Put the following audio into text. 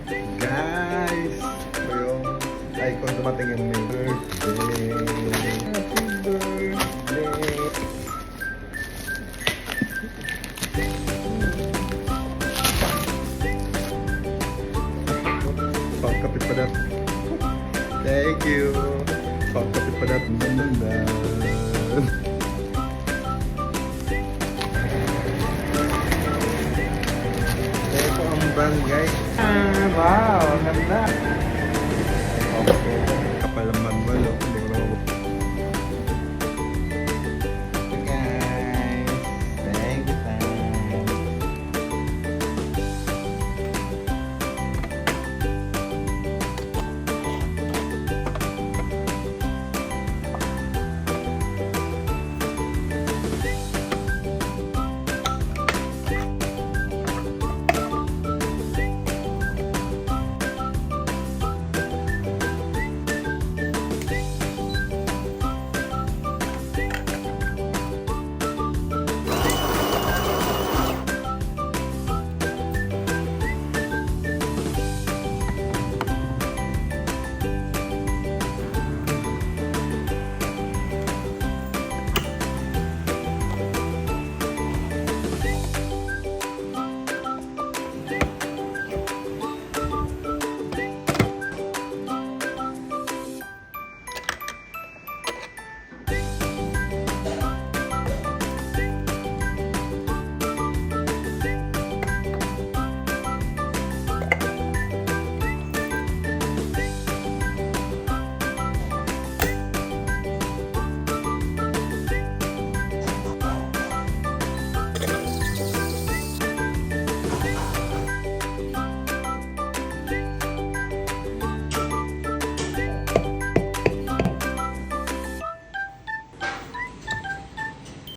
Guys, ito yung icon dumating yung may birthday. Happy birthday. Pagkapit pa dat. Thank you. Pagkapit pa dat. Dandan. Ito ang brand, guys. Wow, ganda. Okay. Kapal ang manual, oh.